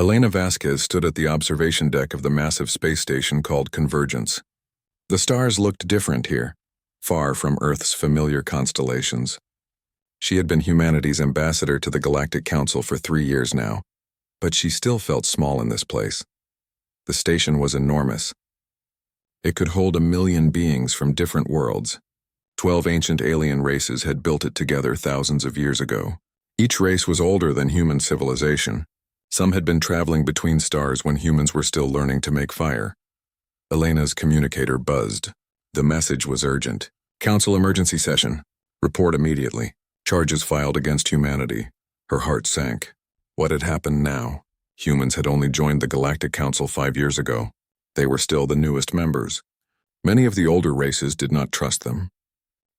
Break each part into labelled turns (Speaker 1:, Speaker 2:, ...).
Speaker 1: Elena Vasquez stood at the observation deck of the massive space station called Convergence. The stars looked different here, far from Earth's familiar constellations. She had been humanity's ambassador to the Galactic Council for 3 years now, but she still felt small in this place. The station was enormous. It could hold 1 million beings from different worlds. 12 ancient alien races had built it together thousands of years ago. Each race was older than human civilization. Some had been traveling between stars when humans were still learning to make fire. Elena's communicator buzzed. The message was urgent. Council emergency session. Report immediately. Charges filed against humanity. Her heart sank. What had happened now? Humans had only joined the Galactic Council 5 years ago. They were still the newest members. Many of the older races did not trust them.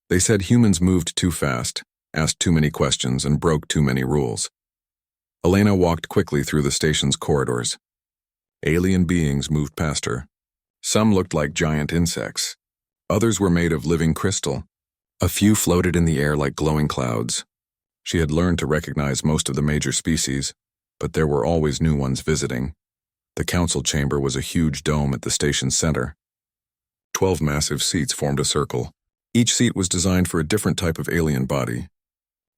Speaker 1: They said humans moved too fast, asked too many questions, and broke too many rules. Elena walked quickly through the station's corridors. Alien beings moved past her. Some looked like giant insects. Others were made of living crystal. A few floated in the air like glowing clouds. She had learned to recognize most of the major species, but there were always new ones visiting. The council chamber was a huge dome at the station's center. 12 massive seats formed a circle. Each seat was designed for a different type of alien body.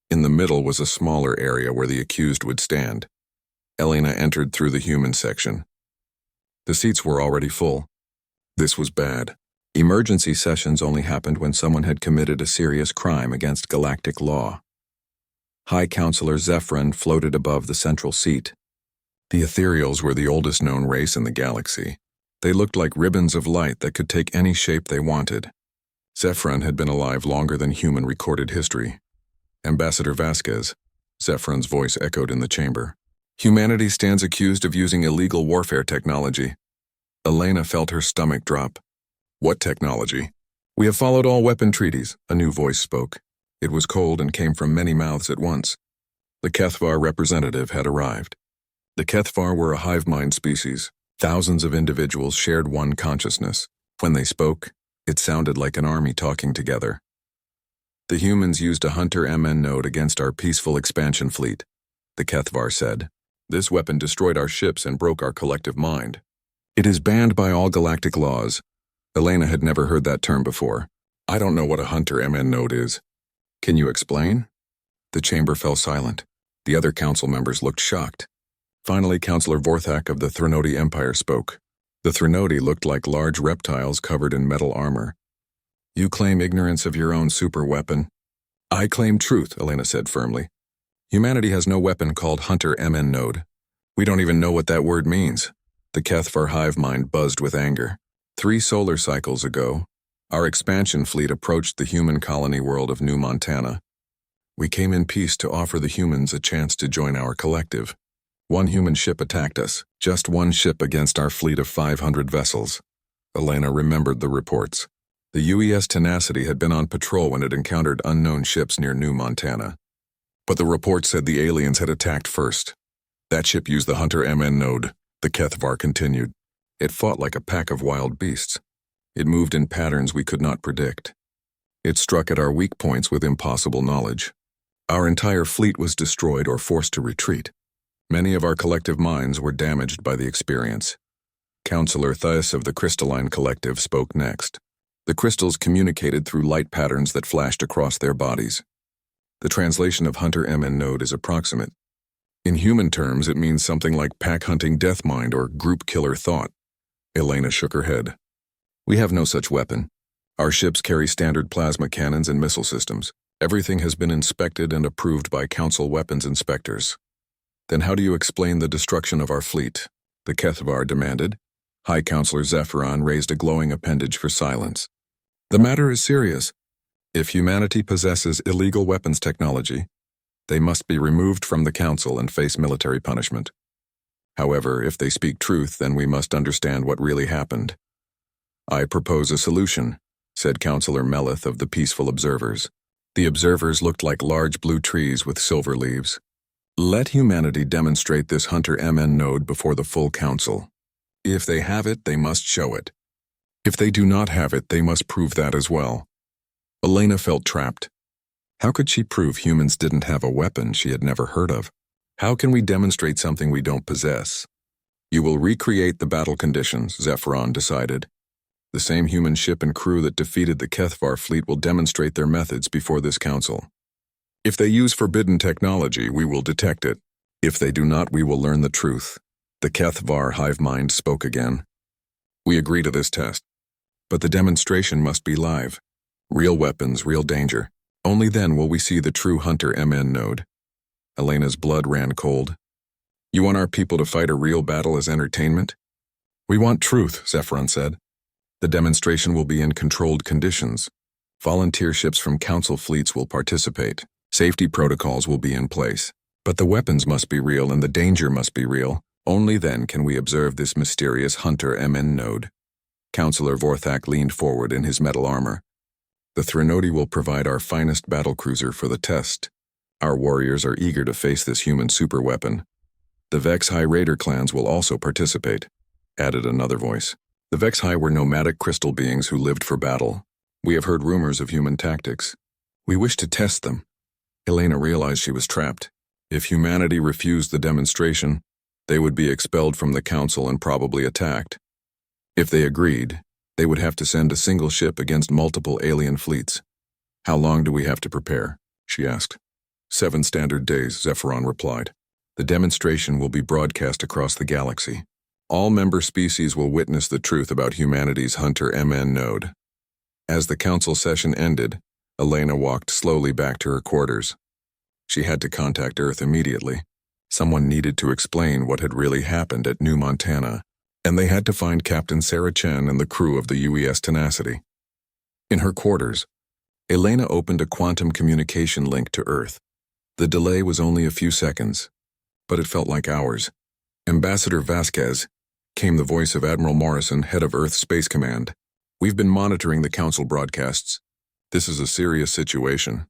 Speaker 1: In the middle was a smaller area where the accused would stand. Elena entered through the human section. The seats were already full. This was bad. Emergency sessions only happened when someone had committed a serious crime against galactic law. High Counselor Zephyrin floated above the central seat. The Ethereals were the oldest known race in the galaxy. They looked like ribbons of light that could take any shape they wanted. Zephyrin had been alive longer than human recorded history. Ambassador Vasquez, Zephyrin's voice echoed in the chamber. Humanity stands accused of using illegal warfare technology. Elena felt her stomach drop. What technology? We have followed all weapon treaties, a new voice spoke. It was cold and came from many mouths at once. The Kethvar representative had arrived. The Kethvar were a hive mind species. Thousands of individuals shared one consciousness. When they spoke, it sounded like an army talking together. The humans used a hunter MNNode against our peaceful expansion fleet, the Kethvar said. This weapon destroyed our ships and broke our collective mind. It is banned by all galactic laws. Elena had never heard that term before. I don't know what a hunter MNNode is. Can you explain? The chamber fell silent. The other council members looked shocked. Finally, Councillor Vorthak of the Threnody Empire spoke. The Threnody looked like large reptiles covered in metal armor. You claim ignorance of your own super weapon. I claim truth, Elena said firmly. Humanity has no weapon called Hunter MNNode. We don't even know what that word means. The Kethvar hive mind buzzed with anger. 3 solar cycles ago, our expansion fleet approached the human colony world of New Montana. We came in peace to offer the humans a chance to join our collective. 1 human ship attacked us, just 1 ship against our fleet of 500 vessels. Elena remembered the reports. The UES Tenacity had been on patrol when it encountered unknown ships near New Montana. But the report said the aliens had attacked first. That ship used the Hunter MNNode, the Kethvar continued. It fought like a pack of wild beasts. It moved in patterns we could not predict. It struck at our weak points with impossible knowledge. Our entire fleet was destroyed or forced to retreat. Many of our collective minds were damaged by the experience. Councillor Thias of the Crystalline Collective spoke next. The crystals communicated through light patterns that flashed across their bodies. The translation of Hunter MNNode is approximate. In human terms, it means something like pack-hunting death mind or group killer thought. Elena shook her head. We have no such weapon. Our ships carry standard plasma cannons and missile systems. Everything has been inspected and approved by Council weapons inspectors. Then how do you explain the destruction of our fleet? The Kethvar demanded. High Counselor Zephyrin raised a glowing appendage for silence. The matter is serious. If humanity possesses illegal weapons technology, they must be removed from the Council and face military punishment. However, if they speak truth, then we must understand what really happened. I propose a solution, said Councillor Melith of the Peaceful Observers. The observers looked like large blue trees with silver leaves. Let humanity demonstrate this Hunter MNNode before the full Council. If they have it, they must show it. If they do not have it, they must prove that as well. Elena felt trapped. How could she prove humans didn't have a weapon she had never heard of? How can we demonstrate something we don't possess? You will recreate the battle conditions, Zephyron decided. The same human ship and crew that defeated the Kethvar fleet will demonstrate their methods before this council. If they use forbidden technology, we will detect it. If they do not, we will learn the truth. The Kethvar hive mind spoke again. We agree to this test. But the demonstration must be live. Real weapons, real danger. Only then will we see the true hunter MNNode. Elena's blood ran cold. You want our people to fight a real battle as entertainment? We want truth, Zephyron said. The demonstration will be in controlled conditions. Volunteer ships from council fleets will participate. Safety protocols will be in place. But the weapons must be real and the danger must be real. Only then can we observe this mysterious hunter MNNode. Councillor Vorthak leaned forward in his metal armor. The Threnody will provide our finest battlecruiser for the test. Our warriors are eager to face this human superweapon. The Vex High Raider clans will also participate, added another voice. The Vex High were nomadic crystal beings who lived for battle. We have heard rumors of human tactics. We wish to test them. Elena realized she was trapped. If humanity refused the demonstration, they would be expelled from the council and probably attacked. If they agreed, they would have to send a single ship against multiple alien fleets. How long do we have to prepare? She asked. 7 standard days, Zephyron replied. The demonstration will be broadcast across the galaxy. All member species will witness the truth about humanity's hunter MNNode. As the council session ended, Elena walked slowly back to her quarters. She had to contact Earth immediately. Someone needed to explain what had really happened at New Montana, and they had to find Captain Sarah Chen and the crew of the UES Tenacity. In her quarters, Elena opened a quantum communication link to Earth. The delay was only a few seconds, but it felt like hours. Ambassador Vasquez, came the voice of Admiral Morrison, head of Earth Space Command. We've been monitoring the council broadcasts. This is a serious situation.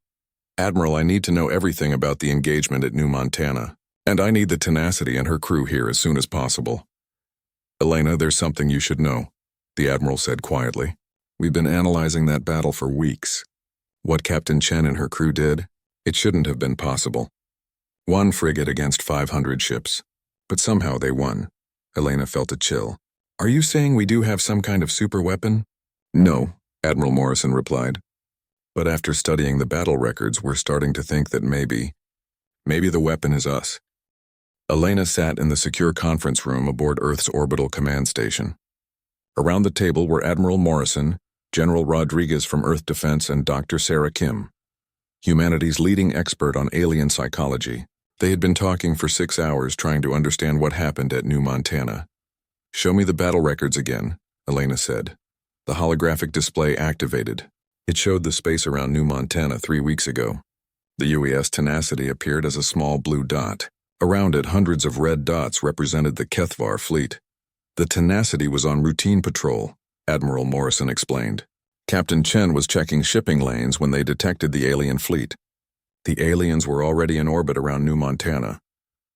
Speaker 1: Admiral, I need to know everything about the engagement at New Montana, and I need the Tenacity and her crew here as soon as possible. Elena, there's something you should know, the Admiral said quietly. We've been analyzing that battle for weeks. What Captain Chen and her crew did, it shouldn't have been possible. 1 frigate against 500 ships. But somehow they won. Elena felt a chill. Are you saying we do have some kind of super weapon? No, Admiral Morrison replied. But after studying the battle records, we're starting to think that maybe the weapon is us. Elena sat in the secure conference room aboard Earth's orbital command station. Around the table were Admiral Morrison, General Rodriguez from Earth Defense, and Dr. Sarah Kim, humanity's leading expert on alien psychology. They had been talking for 6 hours trying to understand what happened at New Montana. Show me the battle records again, Elena said. The holographic display activated. It showed the space around New Montana 3 weeks ago. The UES Tenacity appeared as a small blue dot. Around it, hundreds of red dots represented the Kethvar fleet. The Tenacity was on routine patrol, Admiral Morrison explained. Captain Chen was checking shipping lanes when they detected the alien fleet. The aliens were already in orbit around New Montana.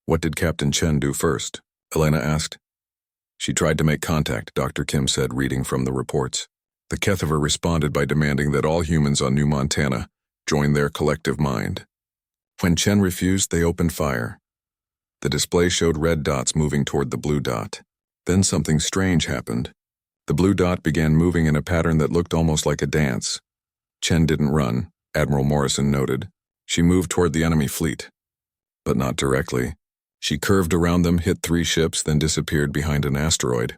Speaker 1: What did Captain Chen do first? Elena asked. She tried to make contact, Dr. Kim said, reading from the reports. The Kethvar responded by demanding that all humans on New Montana join their collective mind. When Chen refused, they opened fire. The display showed red dots moving toward the blue dot. Then something strange happened. The blue dot began moving in a pattern that looked almost like a dance. Chen didn't run, Admiral Morrison noted. She moved toward the enemy fleet. But not directly. She curved around them, hit 3 ships, then disappeared behind an asteroid.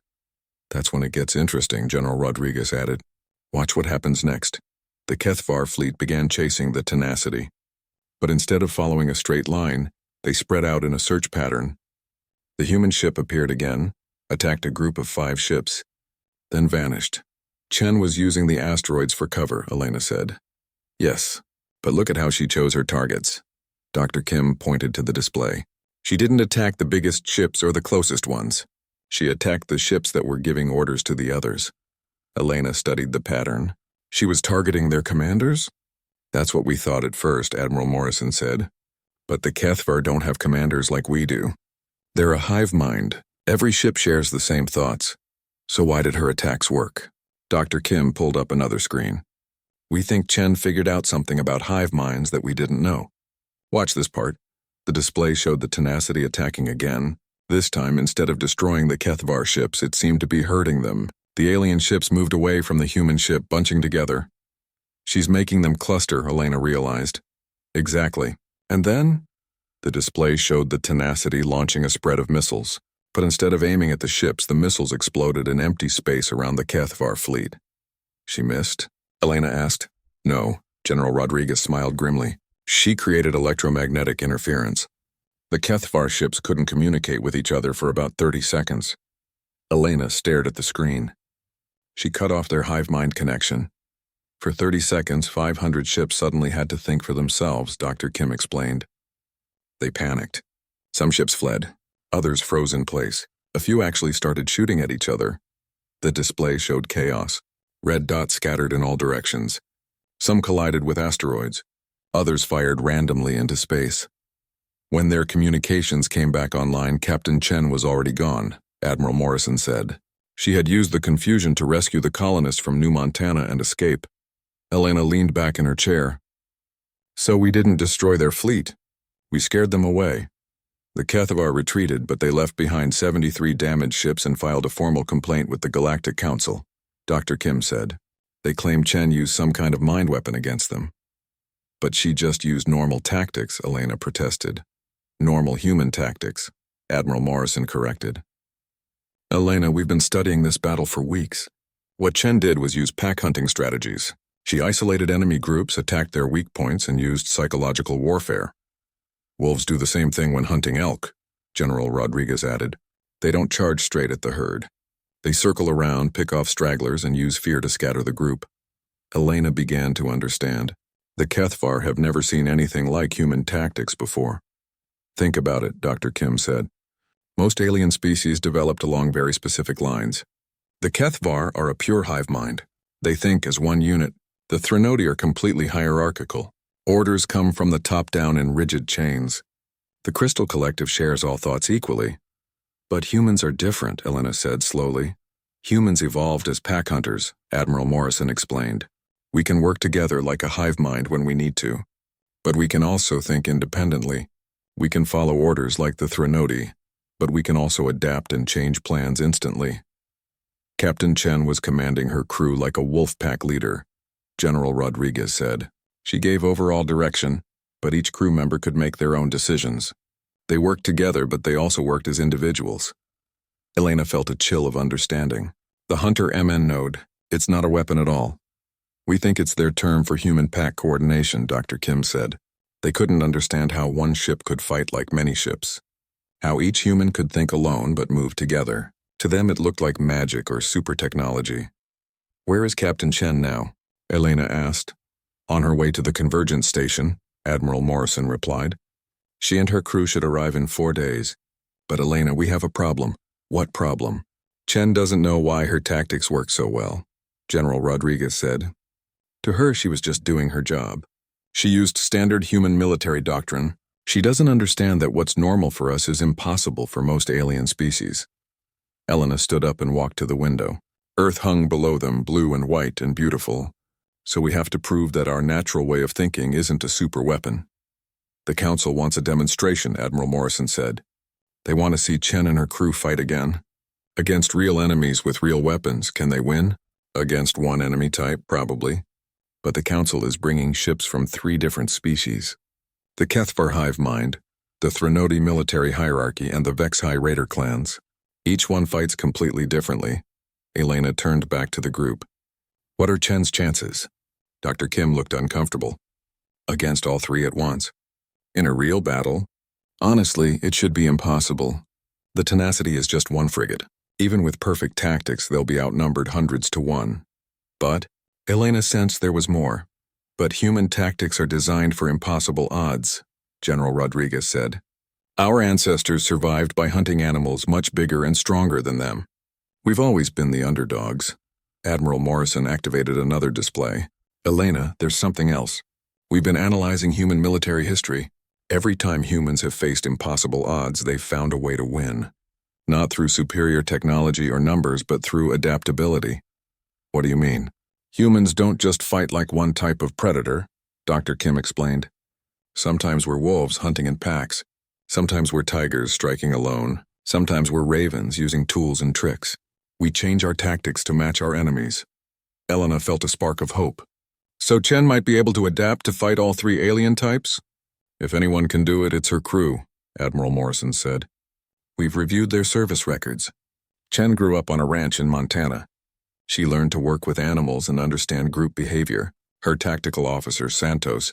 Speaker 1: That's when it gets interesting, General Rodriguez added. Watch what happens next. The Kethvar fleet began chasing the Tenacity. But instead of following a straight line, they spread out in a search pattern. The human ship appeared again, attacked a group of 5 ships, then vanished. Chen was using the asteroids for cover, Elena said. Yes, but look at how she chose her targets. Dr. Kim pointed to the display. She didn't attack the biggest ships or the closest ones. She attacked the ships that were giving orders to the others. Elena studied the pattern. She was targeting their commanders? That's what we thought at first, Admiral Morrison said. But the Kethvar don't have commanders like we do. They're a hive mind. Every ship shares the same thoughts. So why did her attacks work? Dr. Kim pulled up another screen. We think Chen figured out something about hive minds that we didn't know. Watch this part. The display showed the Tenacity attacking again, This time, instead of destroying the Kethvar ships, it seemed to be hurting them. The alien ships moved away from the human ship, bunching together. She's making them cluster, Elena realized. Exactly. And then? The display showed the Tenacity launching a spread of missiles. But instead of aiming at the ships, the missiles exploded in empty space around the Kethvar fleet. She missed? Elena asked. No, General Rodriguez smiled grimly. She created electromagnetic interference. The Kethvar ships couldn't communicate with each other for about 30 seconds. Elena stared at the screen. She cut off their hive mind connection. For 30 seconds, 500 ships suddenly had to think for themselves, Dr. Kim explained. They panicked. Some ships fled. Others froze in place. A few actually started shooting at each other. The display showed chaos. Red dots scattered in all directions. Some collided with asteroids. Others fired randomly into space. When their communications came back online, Captain Chen was already gone, Admiral Morrison said. She had used the confusion to rescue the colonists from New Montana and escape. Elena leaned back in her chair. So we didn't destroy their fleet. We scared them away. The Kethvar retreated, but they left behind 73 damaged ships and filed a formal complaint with the Galactic Council, Dr. Kim said. They claim Chen used some kind of mind weapon against them. But she just used normal tactics, Elena protested. Normal human tactics, Admiral Morrison corrected. Elena, we've been studying this battle for weeks. What Chen did was use pack hunting strategies. She isolated enemy groups, attacked their weak points, and used psychological warfare. Wolves do the same thing when hunting elk, General Rodriguez added. They don't charge straight at the herd. They circle around, pick off stragglers, and use fear to scatter the group. Elena began to understand. The Kethvar have never seen anything like human tactics before. Think about it, Dr. Kim said. Most alien species developed along very specific lines. The Kethvar are a pure hive mind. They think as one unit. The Threnodi are completely hierarchical. Orders come from the top down in rigid chains. The Crystal Collective shares all thoughts equally. But humans are different, Elena said slowly. Humans evolved as pack hunters, Admiral Morrison explained. We can work together like a hive mind when we need to. But we can also think independently. We can follow orders like the Threnodi, but we can also adapt and change plans instantly. Captain Chen was commanding her crew like a wolf pack leader, General Rodriguez said. She gave overall direction, but each crew member could make their own decisions. They worked together, but they also worked as individuals. Elena felt a chill of understanding. The Hunter MNNode, it's not a weapon at all. We think it's their term for human pack coordination, Dr. Kim said. They couldn't understand how one ship could fight like many ships. How each human could think alone but move together. To them it looked like magic or super technology. Where is Captain Chen now? Elena asked. On her way to the convergence station, Admiral Morrison replied. She and her crew should arrive in 4 days. But Elena, we have a problem. What problem? Chen doesn't know why her tactics work so well, General Rodriguez said. To her, she was just doing her job. She used standard human military doctrine. She doesn't understand that what's normal for us is impossible for most alien species. Elena stood up and walked to the window. Earth hung below them, blue and white and beautiful. So we have to prove that our natural way of thinking isn't a super weapon. The Council wants a demonstration, Admiral Morrison said. They want to see Chen and her crew fight again. Against real enemies with real weapons, can they win? Against one enemy type, probably. But the Council is bringing ships from 3 different species. The Kethvar hive mind, the Threnodi military hierarchy, and the Vexhai raider clans. Each one fights completely differently. Elena turned back to the group. What are Chen's chances? Dr. Kim looked uncomfortable. Against all 3 at once. In a real battle? Honestly, it should be impossible. The Tenacity is just 1 frigate. Even with perfect tactics, they'll be outnumbered hundreds to 1. But Elena sensed there was more. But human tactics are designed for impossible odds, General Rodriguez said. Our ancestors survived by hunting animals much bigger and stronger than them. We've always been the underdogs. Admiral Morrison activated another display. Elena, there's something else. We've been analyzing human military history. Every time humans have faced impossible odds, they've found a way to win. Not through superior technology or numbers, but through adaptability. What do you mean? Humans don't just fight like one type of predator, Dr. Kim explained. Sometimes we're wolves hunting in packs. Sometimes we're tigers striking alone. Sometimes we're ravens using tools and tricks. We change our tactics to match our enemies. Elena felt a spark of hope. So Chen might be able to adapt to fight all three alien types? If anyone can do it, it's her crew, Admiral Morrison said. We've reviewed their service records. Chen grew up on a ranch in Montana. She learned to work with animals and understand group behavior. Her tactical officer, Santos,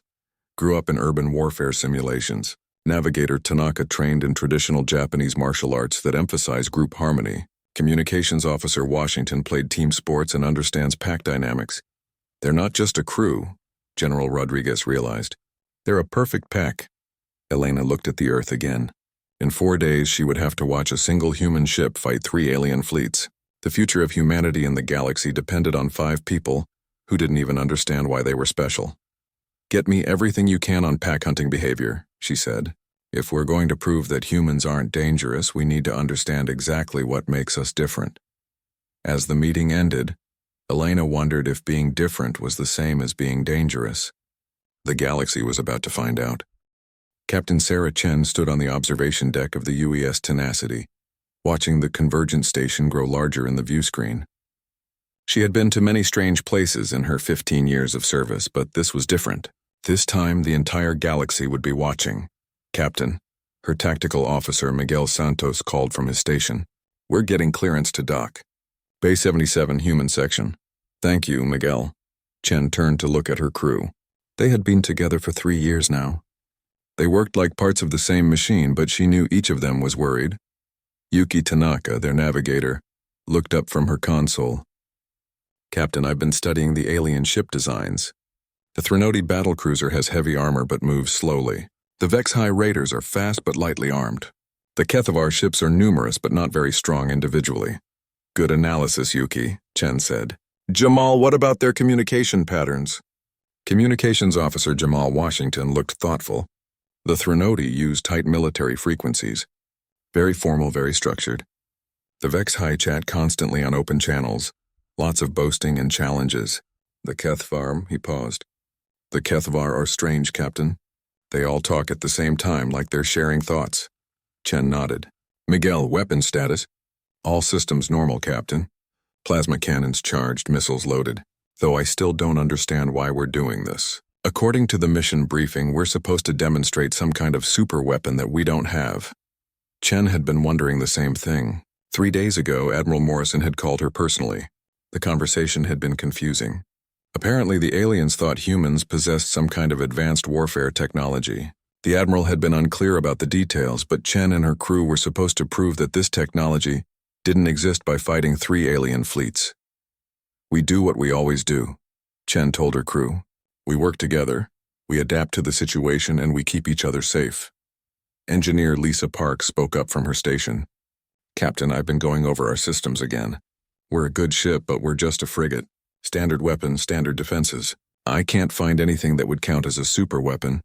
Speaker 1: grew up in urban warfare simulations. Navigator Tanaka trained in traditional Japanese martial arts that emphasize group harmony. Communications officer Washington played team sports and understands pack dynamics. They're not just a crew, General Rodriguez realized. They're a perfect pack. Elena looked at the Earth again. In 4 days, she would have to watch a single human ship fight 3 alien fleets. The future of humanity in the galaxy depended on 5 people who didn't even understand why they were special. Get me everything you can on pack hunting behavior, she said. If we're going to prove that humans aren't dangerous, we need to understand exactly what makes us different. As the meeting ended, Elena wondered if being different was the same as being dangerous. The galaxy was about to find out. Captain Sarah Chen stood on the observation deck of the UES Tenacity, watching the convergence station grow larger in the view screen. She had been to many strange places in her 15 years of service, but this was different. This time, the entire galaxy would be watching. Captain, her tactical officer Miguel Santos called from his station. We're getting clearance to dock. Bay 77 human section. Thank you, Miguel. Chen turned to look at her crew. They had been together for 3 years now. They worked like parts of the same machine, but she knew each of them was worried. Yuki Tanaka, their navigator, looked up from her console. Captain, I've been studying the alien ship designs. The Threnody battlecruiser has heavy armor but moves slowly. The Vex-High raiders are fast but lightly armed. The Kethavar ships are numerous but not very strong individually. Good analysis, Yuki, Chen said. Jamal, what about their communication patterns? Communications officer Jamal Washington looked thoughtful. The Threnody use tight military frequencies. Very formal, very structured. The Vex-High chat constantly on open channels. Lots of boasting and challenges. The Kethavar, he paused. The Kethavar are strange, Captain. They all talk at the same time like they're sharing thoughts. Chen nodded. Miguel, weapon status? All systems normal, Captain. Plasma cannons charged, missiles loaded. Though I still don't understand why we're doing this. According to the mission briefing, we're supposed to demonstrate some kind of super weapon that we don't have. Chen had been wondering the same thing. 3 days ago, Admiral Morrison had called her personally. The conversation had been confusing. Apparently, the aliens thought humans possessed some kind of advanced warfare technology. The Admiral had been unclear about the details, but Chen and her crew were supposed to prove that this technology didn't exist by fighting 3 alien fleets. We do what we always do, Chen told her crew. We work together, we adapt to the situation, and we keep each other safe. Engineer Lisa Park spoke up from her station. Captain, I've been going over our systems again. We're a good ship, but we're just a frigate. Standard weapons, standard defenses. I can't find anything that would count as a super weapon.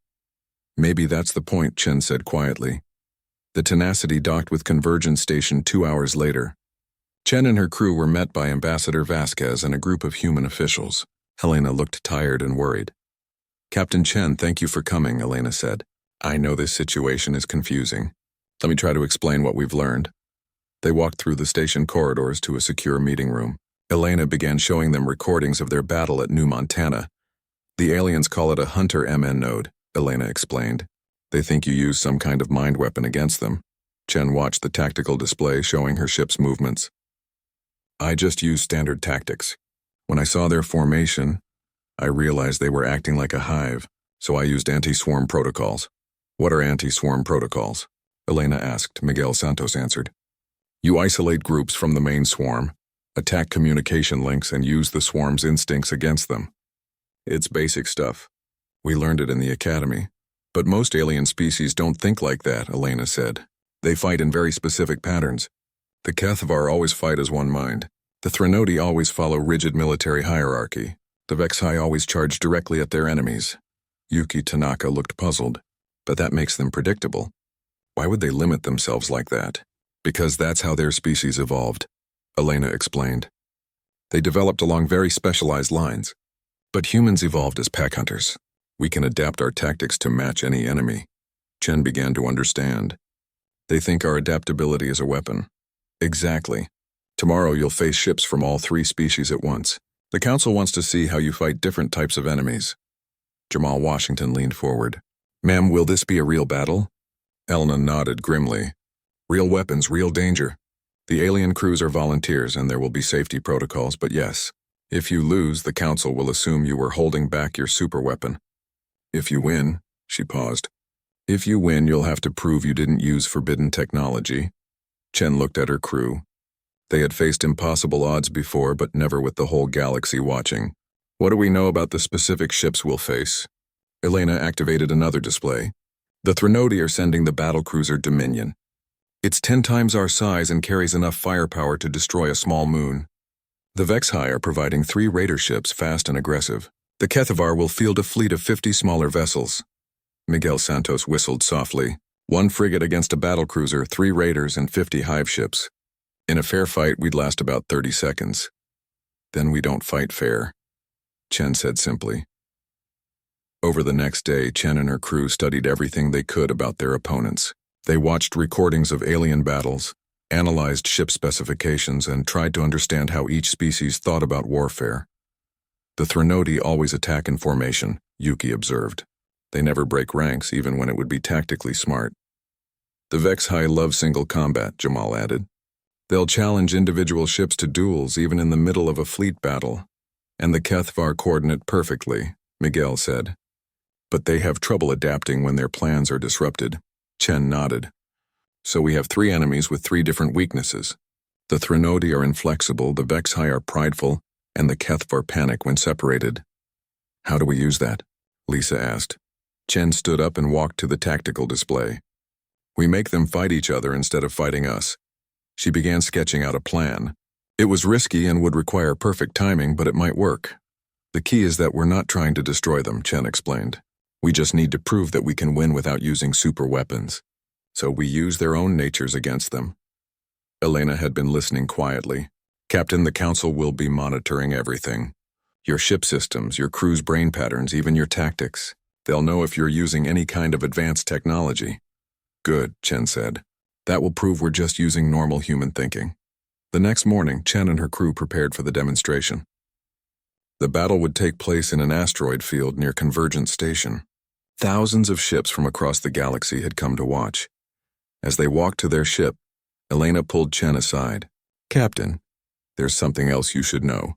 Speaker 1: Maybe that's the point, Chen said quietly. The Tenacity docked with Convergence Station 2 hours later. Chen and her crew were met by Ambassador Vasquez and a group of human officials. Helena looked tired and worried. Captain Chen, thank you for coming, Elena said. I know this situation is confusing. Let me try to explain what we've learned. They walked through the station corridors to a secure meeting room. Elena began showing them recordings of their battle at New Montana. The aliens call it a Hunter MNNode, Elena explained. They think you use some kind of mind weapon against them. Chen watched the tactical display showing her ship's movements. I just use standard tactics. When I saw their formation, I realized they were acting like a hive, so I used anti-swarm protocols. What are anti-swarm protocols? Elena asked. Miguel Santos answered. You isolate groups from the main swarm, attack communication links, and use the swarm's instincts against them. It's basic stuff. We learned it in the academy. But most alien species don't think like that, Elena said. They fight in very specific patterns. The Kethavar always fight as one mind. The Threnody always follow rigid military hierarchy. The Vex-High always charge directly at their enemies. Yuki Tanaka looked puzzled. But that makes them predictable. Why would they limit themselves like that? Because that's how their species evolved, Elena explained. They developed along very specialized lines. But humans evolved as pack hunters. We can adapt our tactics to match any enemy. Chen began to understand. They think our adaptability is a weapon. Exactly. Tomorrow you'll face ships from all three species at once. The Council wants to see how you fight different types of enemies. Jamal Washington leaned forward. Ma'am, will this be a real battle? Elena nodded grimly. Real weapons, real danger. The alien crews are volunteers and there will be safety protocols, but yes. If you lose, the Council will assume you were holding back your superweapon. If you win, she paused. If you win, you'll have to prove you didn't use forbidden technology. Chen looked at her crew. They had faced impossible odds before, but never with the whole galaxy watching. What do we know about the specific ships we'll face? Elena activated another display. The MNNode are sending the battlecruiser Dominion. It's 10 times our size and carries enough firepower to destroy a small moon. The HFY are providing 3 raider ships, fast and aggressive. The HFY will field a fleet of 50 smaller vessels. Miguel Santos whistled softly. 1 frigate against a battlecruiser, 3 raiders, and 50 hive ships. In a fair fight, we'd last about 30 seconds. Then we don't fight fair, Chen said simply. Over the next day, Chen and her crew studied everything they could about their opponents. They watched recordings of alien battles, analyzed ship specifications, and tried to understand how each species thought about warfare. The MNNode always attack in formation, Yuki observed. They never break ranks, even when it would be tactically smart. The HFY love single combat, Jamal added. They'll challenge individual ships to duels even in the middle of a fleet battle. And the HFY coordinate perfectly, Miguel said. But they have trouble adapting when their plans are disrupted. Chen nodded. So we have 3 enemies with 3 different weaknesses. The MNNode are inflexible, the HFY are prideful, and the HFY panic when separated. How do we use that? Lisa asked. Chen stood up and walked to the tactical display. We make them fight each other instead of fighting us. She began sketching out a plan. It was risky and would require perfect timing, but it might work. The key is that we're not trying to destroy them, Chen explained. We just need to prove that we can win without using super weapons. So we use their own natures against them. Elena had been listening quietly. Captain, the Council will be monitoring everything. Your ship systems, your crew's brain patterns, even your tactics. They'll know if you're using any kind of advanced technology. Good, Chen said. That will prove we're just using normal human thinking. The next morning, Chen and her crew prepared for the demonstration. The battle would take place in an asteroid field near Convergence Station. Thousands of ships from across the galaxy had come to watch. As they walked to their ship, Elena pulled Chen aside. Captain, there's something else you should know.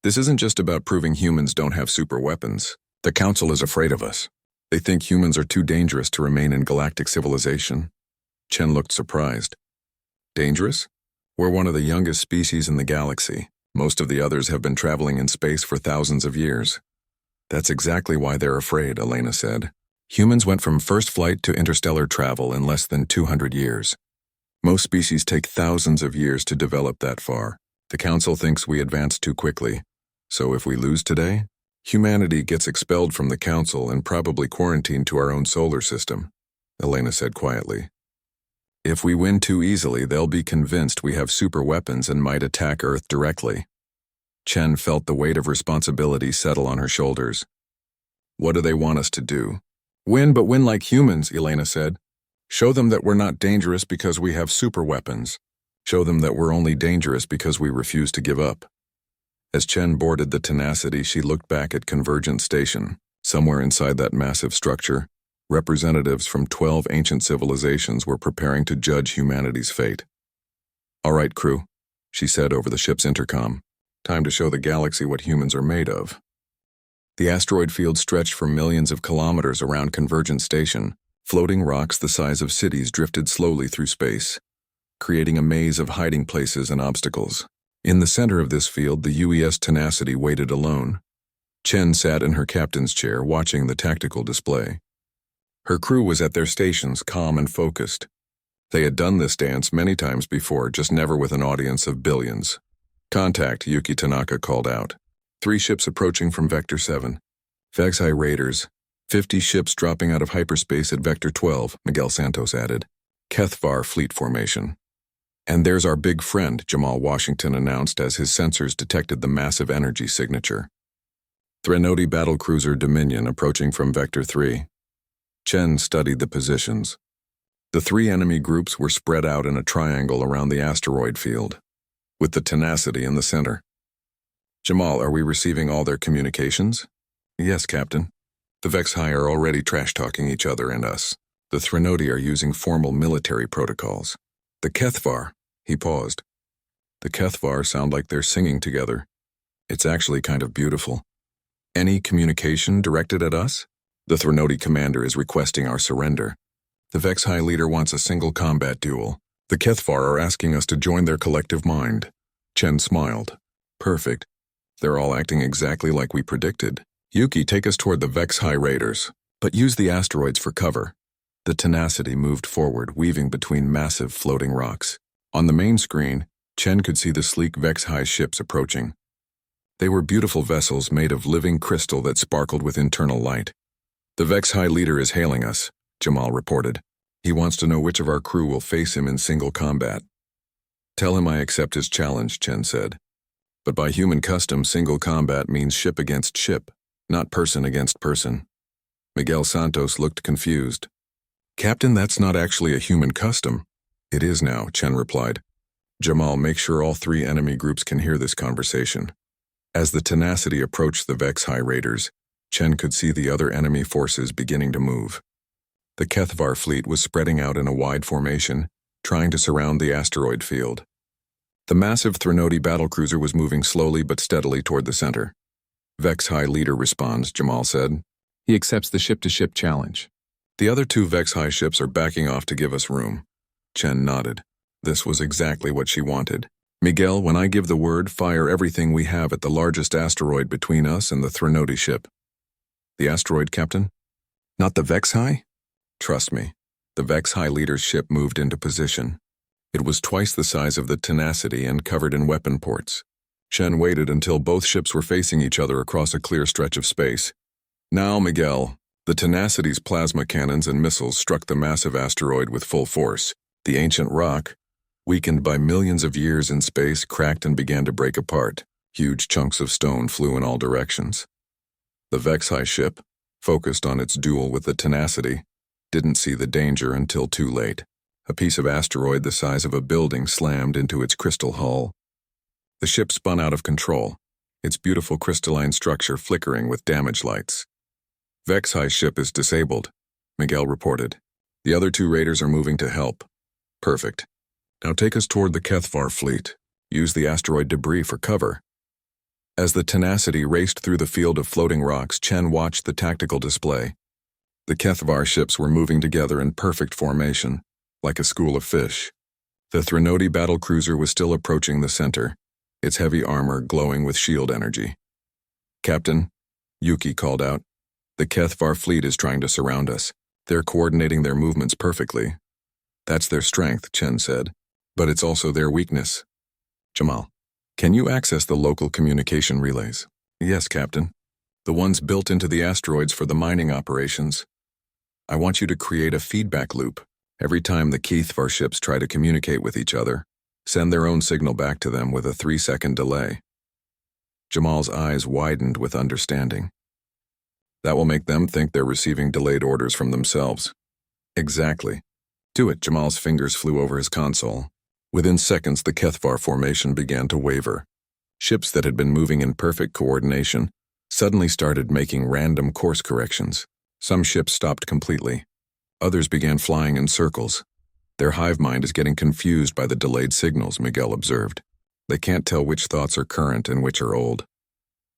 Speaker 1: This isn't just about proving humans don't have super weapons. The Council is afraid of us. They think humans are too dangerous to remain in galactic civilization. Chen looked surprised. Dangerous? We're one of the youngest species in the galaxy. Most of the others have been traveling in space for thousands of years. That's exactly why they're afraid, Elena said. Humans went from first flight to interstellar travel in less than 200 years. Most species take thousands of years to develop that far. The Council thinks we advanced too quickly. So if we lose today, humanity gets expelled from the Council and probably quarantined to our own solar system, Elena said quietly. If we win too easily, they'll be convinced we have super weapons and might attack Earth directly. Chen felt the weight of responsibility settle on her shoulders. What do they want us to do? Win, but win like humans, Elena said. Show them that we're not dangerous because we have super weapons. Show them that we're only dangerous because we refuse to give up. As Chen boarded the Tenacity, she looked back at Convergence Station. Somewhere inside that massive structure, representatives from 12 ancient civilizations were preparing to judge humanity's fate. All right, crew, she said over the ship's intercom. Time to show the galaxy what humans are made of. The asteroid field stretched for millions of kilometers around Convergence Station. Floating rocks the size of cities drifted slowly through space, creating a maze of hiding places and obstacles. In the center of this field, the UES Tenacity waited alone. Chen sat in her captain's chair, watching the tactical display. Her crew was at their stations, calm and focused. They had done this dance many times before, just never with an audience of billions. Contact, Yuki Tanaka called out. 3 ships approaching from Vector 7. HFY Raiders. 50 ships dropping out of hyperspace at Vector 12, Miguel Santos added. HFY fleet formation. And there's our big friend, Jamal Washington announced as his sensors detected the massive energy signature. MNNode battlecruiser Dominion approaching from Vector 3. Chen studied the positions. The three enemy groups were spread out in a triangle around the asteroid field, with the tenacity in the center. Jamal, are we receiving all their communications? Yes, Captain. The Vexhi are already trash-talking each other and us. The Threnodi are using formal military protocols. The Kethvar, he paused. The Kethvar sound like they're singing together. It's actually kind of beautiful. Any communication directed at us? The Threnodi commander is requesting our surrender. The Vexhi leader wants a single combat duel. The Kethvar are asking us to join their collective mind. Chen smiled. Perfect. They're all acting exactly like we predicted. Yuki, take us toward the Vexhi raiders, but use the asteroids for cover. The tenacity moved forward, weaving between massive floating rocks. On the main screen, Chen could see the sleek Vexhi ships approaching. They were beautiful vessels made of living crystal that sparkled with internal light. The Vexhi leader is hailing us, Jamal reported. He wants to know which of our crew will face him in single combat. Tell him I accept his challenge, Chen said. But by human custom, single combat means ship against ship, not person against person. Miguel Santos looked confused. Captain, that's not actually a human custom. It is now, Chen replied. Jamal, make sure all three enemy groups can hear this conversation. As the tenacity approached the Vexhi raiders, Chen could see the other enemy forces beginning to move. The Kethvar fleet was spreading out in a wide formation, trying to surround the asteroid field. The massive Threnodi battlecruiser was moving slowly but steadily toward the center. Vexhi leader responds, Jamal said. He accepts the ship-to-ship challenge. The other two Vexhi ships are backing off to give us room. Chen nodded. This was exactly what she wanted. Miguel, when I give the word, fire everything we have at the largest asteroid between us and the Threnodi ship. The asteroid, Captain? Not the Vexhi? Trust me. The Vexhi leader's ship moved into position. It was twice the size of the tenacity and covered in weapon ports. Chen waited until both ships were facing each other across a clear stretch of space. Now, Miguel, the tenacity's plasma cannons and missiles struck the massive asteroid with full force. The ancient rock, weakened by millions of years in space, cracked and began to break apart. Huge chunks of stone flew in all directions. The Vexhi ship, focused on its duel with the tenacity, didn't see the danger until too late. A piece of asteroid the size of a building slammed into its crystal hull. The ship spun out of control, its beautiful crystalline structure flickering with damage lights. Vexhi's ship is disabled, Miguel reported. The other two raiders are moving to help. Perfect. Now take us toward the Kethvar fleet. Use the asteroid debris for cover. As the tenacity raced through the field of floating rocks, Chen watched the tactical display. The Kethvar ships were moving together in perfect formation, like a school of fish. The Threnodi battlecruiser was still approaching the center, its heavy armor glowing with shield energy. Captain, Yuki called out, the Kethvar fleet is trying to surround us. They're coordinating their movements perfectly. That's their strength, Chen said, but it's also their weakness. Jamal, can you access the local communication relays? Yes, Captain. The ones built into the asteroids for the mining operations. I want you to create a feedback loop. Every time the Kethvar ships try to communicate with each other, send their own signal back to them with a 3-second delay. Jamal's eyes widened with understanding. That will make them think they're receiving delayed orders from themselves. Exactly. Do it. Jamal's fingers flew over his console. Within seconds, the Kethvar formation began to waver. Ships that had been moving in perfect coordination suddenly started making random course corrections. Some ships stopped completely. Others began flying in circles. Their hive mind is getting confused by the delayed signals, Miguel observed. They can't tell which thoughts are current and which are old.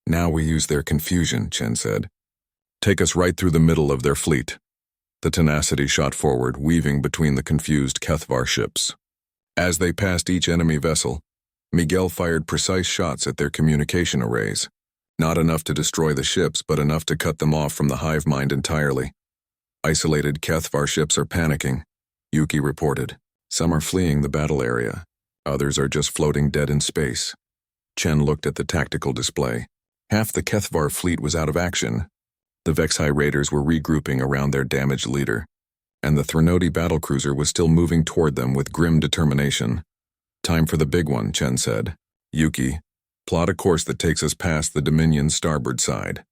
Speaker 1: Now we use their confusion, Chen said. Take us right through the middle of their fleet. The tenacity shot forward, weaving between the confused Kethvar ships. As they passed each enemy vessel, Miguel fired precise shots at their communication arrays. Not enough to destroy the ships, but enough to cut them off from the hive mind entirely. Isolated Kethvar ships are panicking, Yuki reported. Some are fleeing the battle area. Others are just floating dead in space. Chen looked at the tactical display. Half the Kethvar fleet was out of action. The Vexhi raiders were regrouping around their damaged leader, and the Threnodi battlecruiser was still moving toward them with grim determination. Time for the big one, Chen said. Yuki, plot a course that takes us past the Dominion's starboard side.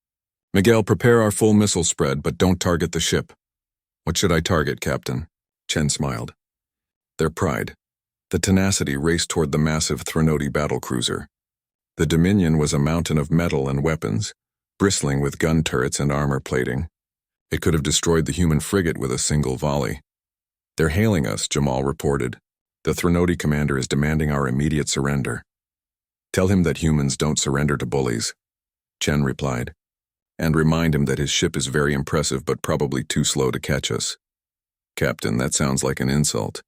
Speaker 1: Miguel, prepare our full missile spread, but don't target the ship. What should I target, Captain? Chen smiled. Their pride. The tenacity raced toward the massive Threnody battlecruiser. The Dominion was a mountain of metal and weapons, bristling with gun turrets and armor plating. It could have destroyed the human frigate with a single volley. They're hailing us, Jamal reported. The Threnody commander is demanding our immediate surrender. Tell him that humans don't surrender to bullies, Chen replied. And remind him that his ship is very impressive but probably too slow to catch us. Captain, that sounds like an insult.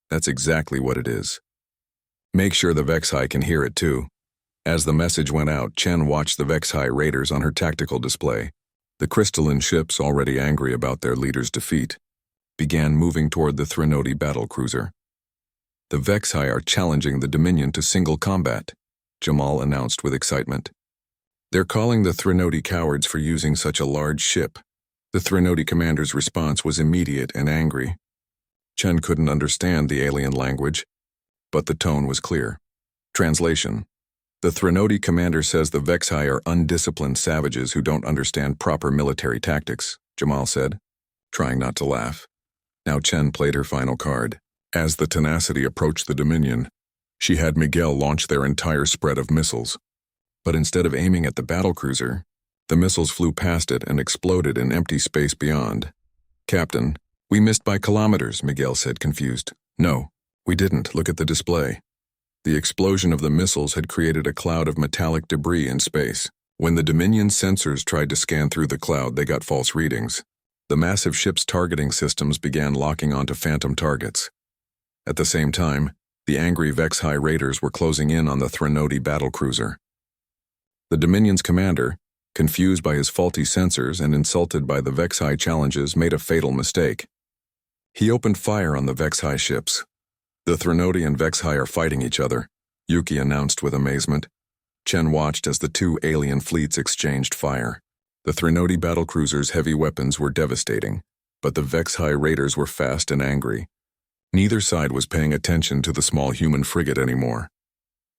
Speaker 1: That's exactly what it is. Make sure the Vexhai can hear it too. As the message went out, Chen watched the Vexhai raiders on her tactical display. The crystalline ships, already angry about their leader's defeat, began moving toward the Threnody battlecruiser. The Vexhai are challenging the Dominion to single combat, Jamal announced with excitement. They're calling the Threnody cowards for using such a large ship. The Threnody commander's response was immediate and angry. Chen couldn't understand the alien language, but the tone was clear. Translation. The Threnody commander says the Vexhai are undisciplined savages who don't understand proper military tactics, Jamal said, trying not to laugh. Now Chen played her final card. As the tenacity approached the Dominion, she had Miguel launch their entire spread of missiles. But instead of aiming at the battlecruiser, the missiles flew past it and exploded in empty space beyond. Captain, we missed by kilometers, Miguel said, confused. No, we didn't. Look at the display. The explosion of the missiles had created a cloud of metallic debris in space. When the Dominion sensors tried to scan through the cloud, they got false readings. The massive ship's targeting systems began locking onto phantom targets. At the same time, the angry Vexhai raiders were closing in on the Threnody battlecruiser. The Dominion's commander, confused by his faulty sensors and insulted by the Vexhai challenges, made a fatal mistake. He opened fire on the Vexhai ships. The Threnody and Vexhai are fighting each other, Yuki announced with amazement. Chen watched as the two alien fleets exchanged fire. The Threnody battlecruiser's heavy weapons were devastating, but the Vexhai raiders were fast and angry. Neither side was paying attention to the small human frigate anymore.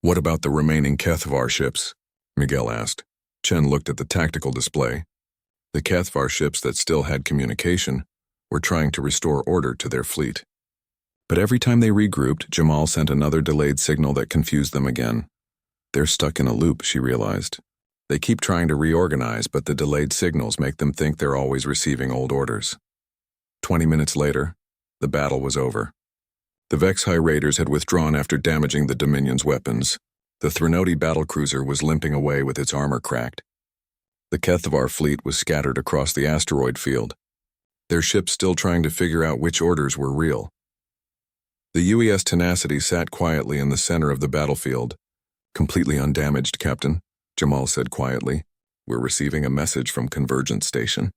Speaker 1: What about the remaining Kethvar ships? Miguel asked. Chen looked at the tactical display. The Kethvar ships that still had communication were trying to restore order to their fleet. But every time they regrouped, Jamal sent another delayed signal that confused them again. They're stuck in a loop, she realized. They keep trying to reorganize, but the delayed signals make them think they're always receiving old orders. 20 minutes later, the battle was over. The Vexhai raiders had withdrawn after damaging the Dominion's weapons. The Threnody battlecruiser was limping away with its armor cracked. The Kethvar fleet was scattered across the asteroid field, their ships still trying to figure out which orders were real. The UES Tenacity sat quietly in the center of the battlefield. Completely undamaged, Captain, Jamal said quietly. We're receiving a message from Convergence Station.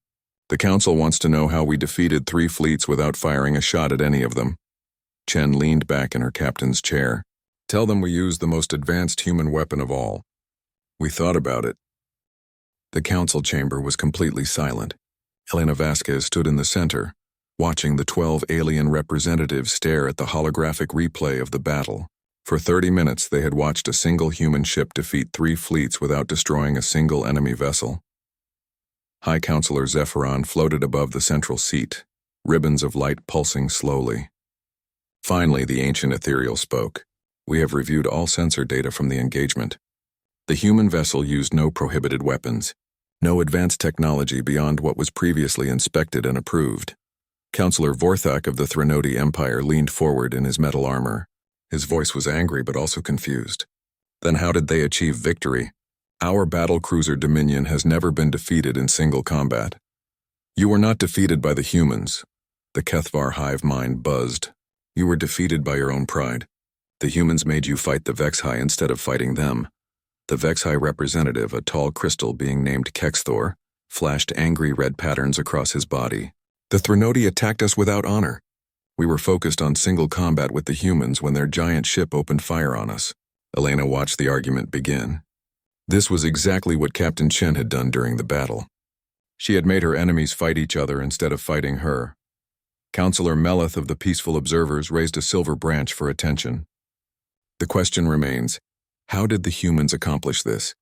Speaker 1: The Council wants to know how we defeated 3 fleets without firing a shot at any of them. Chen leaned back in her captain's chair. Tell them we used the most advanced human weapon of all. We thought about it. The council chamber was completely silent. Elena Vasquez stood in the center, watching the 12 alien representatives stare at the holographic replay of the battle. For 30 minutes, they had watched a single human ship defeat 3 fleets without destroying a single enemy vessel. High Counselor Zephyron floated above the central seat, ribbons of light pulsing slowly. Finally, the ancient ethereal spoke. We have reviewed all sensor data from the engagement. The human vessel used no prohibited weapons, no advanced technology beyond what was previously inspected and approved. Counselor Vorthak of the Threnody Empire leaned forward in his metal armor. His voice was angry but also confused. Then how did they achieve victory? Our battlecruiser Dominion has never been defeated in single combat. You were not defeated by the humans. The Kethvar hive mind buzzed. You were defeated by your own pride. The humans made you fight the Vexhai instead of fighting them. The Vexhai representative, a tall crystal being named Kexthor, flashed angry red patterns across his body. The Threnody attacked us without honor. We were focused on single combat with the humans when their giant ship opened fire on us. Elena watched the argument begin. This was exactly what Captain Chen had done during the battle. She had made her enemies fight each other instead of fighting her. Counselor Meleth of the Peaceful Observers raised a silver branch for attention. The question remains, how did the humans accomplish this?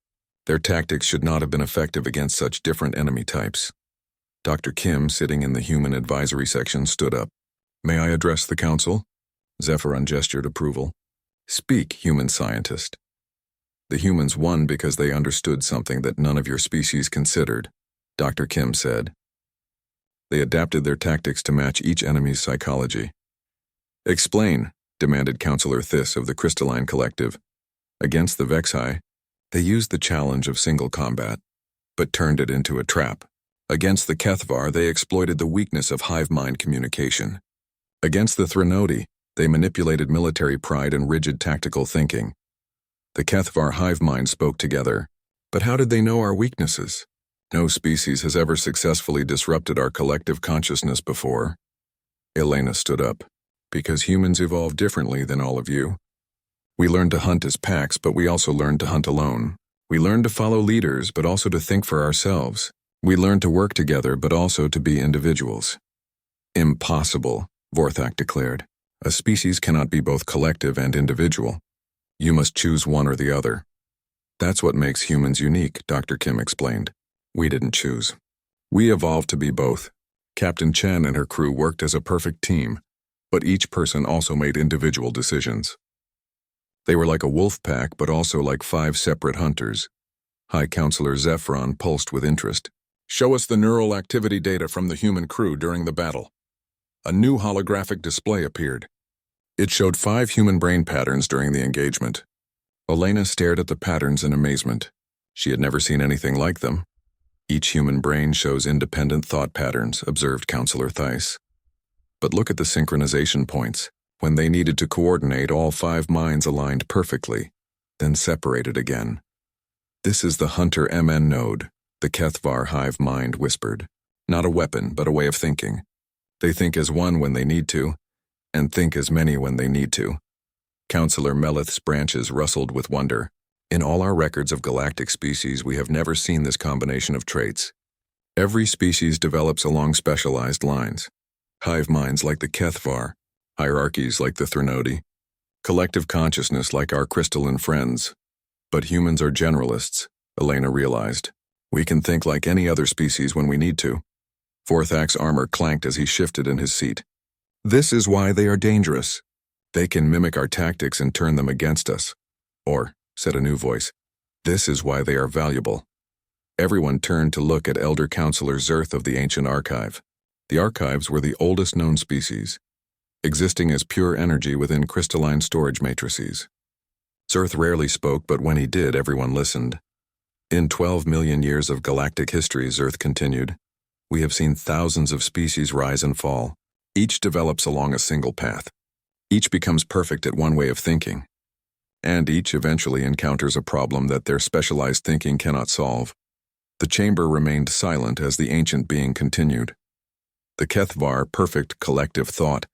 Speaker 1: Their tactics should not have been effective against such different enemy types. Dr. Kim, sitting in the human advisory section, stood up. May I address the council? Zephyron gestured approval. Speak, human scientist. The humans won because they understood something that none of your species considered, Dr. Kim said. They adapted their tactics to match each enemy's psychology. Explain, demanded Counselor Thys of the Crystalline Collective. Against the Vexi, they used the challenge of single combat, but turned it into a trap. Against the Kethvar, they exploited the weakness of hive mind communication. Against the Threnodi, they manipulated military pride and rigid tactical thinking. The Kethvar hive mind spoke together, but how did they know our weaknesses? No species has ever successfully disrupted our collective consciousness before. Elena stood up. Because humans evolved differently than all of you. We learned to hunt as packs, but we also learned to hunt alone. We learned to follow leaders, but also to think for ourselves. We learned to work together, but also to be individuals. Impossible, Vorthak declared. A species cannot be both collective and individual. You must choose one or the other. That's what makes humans unique, Dr. Kim explained. We didn't choose. We evolved to be both. Captain Chen and her crew worked as a perfect team, but each person also made individual decisions. They were like a wolf pack, but also like 5 separate hunters. High Counselor Zephyron pulsed with interest. Show us the neural activity data from the human crew during the battle. A new holographic display appeared. It showed 5 human brain patterns during the engagement. Elena stared at the patterns in amazement. She had never seen anything like them. Each human brain shows independent thought patterns, observed Counselor Thys. But look at the synchronization points. When they needed to coordinate, all 5 minds aligned perfectly, then separated again. This is the Hunter MNNode, the Kethvar hive mind whispered. Not a weapon, but a way of thinking. They think as one when they need to, and think as many when they need to. Counselor Melith's branches rustled with wonder. In all our records of galactic species, we have never seen this combination of traits. Every species develops along specialized lines. Hive minds like the Kethvar, hierarchies like the Threnodi, collective consciousness like our crystalline friends. But humans are generalists, Elena realized. We can think like any other species when we need to. Vorthak's armor clanked as he shifted in his seat. This is why they are dangerous. They can mimic our tactics and turn them against us. Or, said a new voice, this is why they are valuable. Everyone turned to look at Elder Counselor Zerth of the Ancient Archive. The archives were the oldest known species, existing as pure energy within crystalline storage matrices. Zerth rarely spoke, but when he did, everyone listened. In 12 million years of galactic history, Zerth continued, we have seen thousands of species rise and fall. Each develops along a single path. Each becomes perfect at one way of thinking. And each eventually encounters a problem that their specialized thinking cannot solve. The chamber remained silent as the ancient being continued. The Kethvar, perfect collective thought,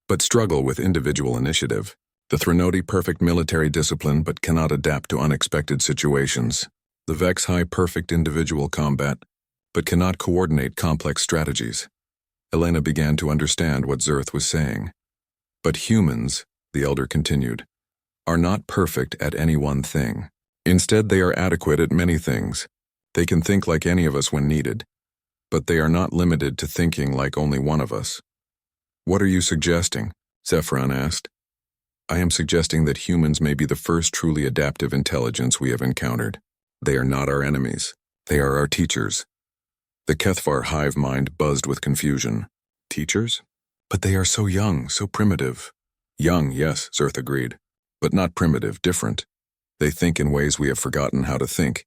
Speaker 1: but struggle with individual initiative. The Threnodi, perfect military discipline, but cannot adapt to unexpected situations. The Vexi, perfect individual combat, but cannot coordinate complex strategies. Elena began to understand what Zerth was saying. But humans, the Elder continued, are not perfect at any one thing. Instead, they are adequate at many things. They can think like any of us when needed, but they are not limited to thinking like only one of us. What are you suggesting? Zephyron asked. I am suggesting that humans may be the first truly adaptive intelligence we have encountered. They are not our enemies. They are our teachers. The Kethvar hive mind buzzed with confusion. Teachers? But they are so young, so primitive. Young, yes, Zerth agreed, but not primitive, different. They think in ways we have forgotten how to think,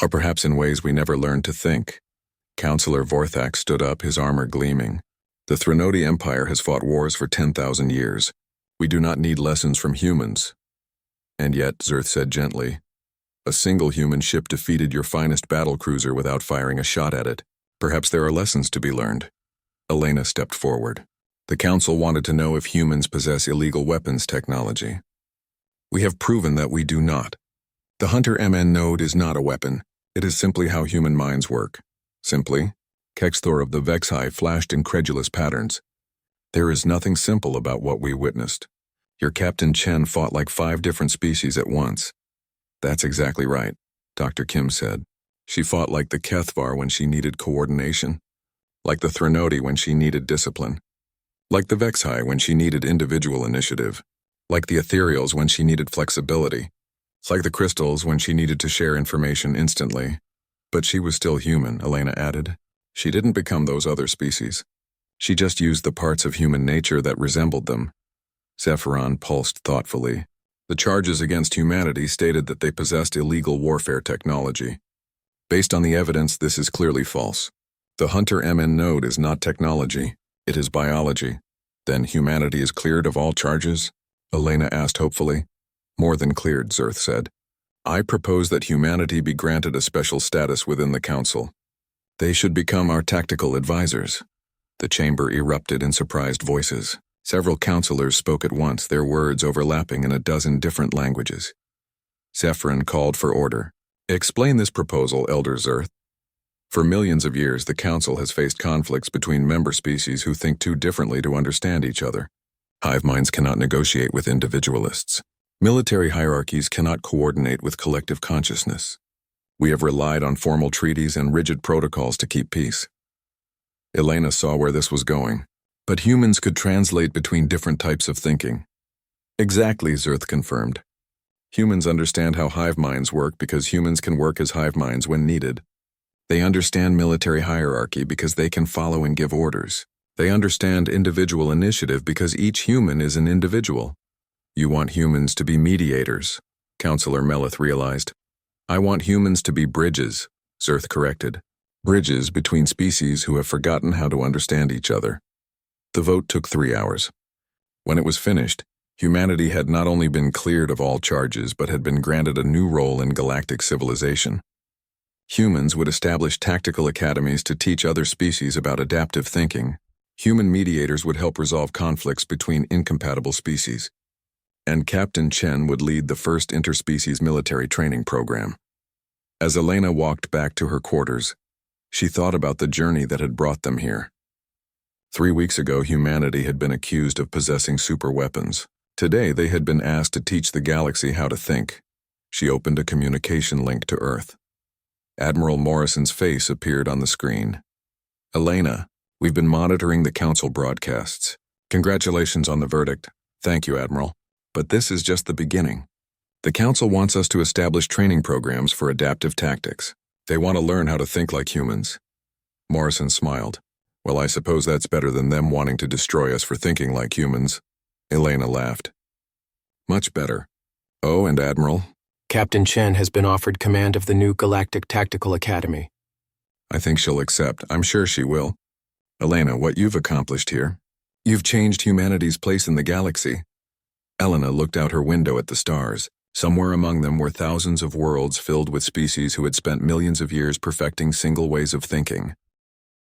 Speaker 1: or perhaps in ways we never learned to think. Counselor Vorthak stood up, his armor gleaming. The Threnodi Empire has fought wars for 10,000 years. We do not need lessons from humans. And yet, Zerth said gently, a single human ship defeated your finest battle cruiser without firing a shot at it. Perhaps there are lessons to be learned. Elena stepped forward. The Council wanted to know if humans possess illegal weapons technology. We have proven that we do not. The Hunter MNNode is not a weapon. It is simply how human minds work. Simply, Kexthor of the Vexi flashed incredulous patterns. There is nothing simple about what we witnessed. Your Captain Chen fought like 5 different species at once. That's exactly right, Dr. Kim said. She fought like the Kethvar when she needed coordination, like the Threnodi when she needed discipline. Like the Vexhi when she needed individual initiative. Like the Ethereals when she needed flexibility. Like the Crystals when she needed to share information instantly. But she was still human, Elena added. She didn't become those other species. She just used the parts of human nature that resembled them. Zephyron pulsed thoughtfully. The charges against humanity stated that they possessed illegal warfare technology. Based on the evidence, this is clearly false. The Hunter MNNode is not technology, it is biology. Then humanity is cleared of all charges? Elena asked hopefully. More than cleared, Zerth said. I propose that humanity be granted a special status within the Council. They should become our tactical advisors. The chamber erupted in surprised voices. Several counselors spoke at once, their words overlapping in a dozen different languages. Zephyrin called for order. Explain this proposal, Elder Zerth. For millions of years, the Council has faced conflicts between member species who think too differently to understand each other. Hive minds cannot negotiate with individualists. Military hierarchies cannot coordinate with collective consciousness. We have relied on formal treaties and rigid protocols to keep peace. Elena saw where this was going. But humans could translate between different types of thinking. Exactly, Zerth confirmed. Humans understand how hive minds work because humans can work as hive minds when needed. They understand military hierarchy because they can follow and give orders. They understand individual initiative because each human is an individual. You want humans to be mediators, Counselor Melith realized. I want humans to be bridges, Zerth corrected. Bridges between species who have forgotten how to understand each other. The vote took 3 hours. When it was finished, humanity had not only been cleared of all charges but had been granted a new role in galactic civilization. Humans would establish tactical academies to teach other species about adaptive thinking. Human mediators would help resolve conflicts between incompatible species. And Captain Chen would lead the first interspecies military training program. As Elena walked back to her quarters, she thought about the journey that had brought them here. 3 weeks ago, humanity had been accused of possessing superweapons. Today, they had been asked to teach the galaxy how to think. She opened a communication link to Earth. Admiral Morrison's face appeared on the screen. Elena, we've been monitoring the Council broadcasts. Congratulations on the verdict. Thank you, Admiral. But this is just the beginning. The Council wants us to establish training programs for adaptive tactics. They want to learn how to think like humans. Morrison smiled. Well, I suppose that's better than them wanting to destroy us for thinking like humans. Elena laughed. Much better. Oh, and Admiral?
Speaker 2: Captain Chen has been offered command of the new Galactic Tactical Academy.
Speaker 1: I think she'll accept. I'm sure she will. Elena, what you've accomplished here. You've changed humanity's place in the galaxy. Elena looked out her window at the stars. Somewhere among them were thousands of worlds filled with species who had spent millions of years perfecting single ways of thinking.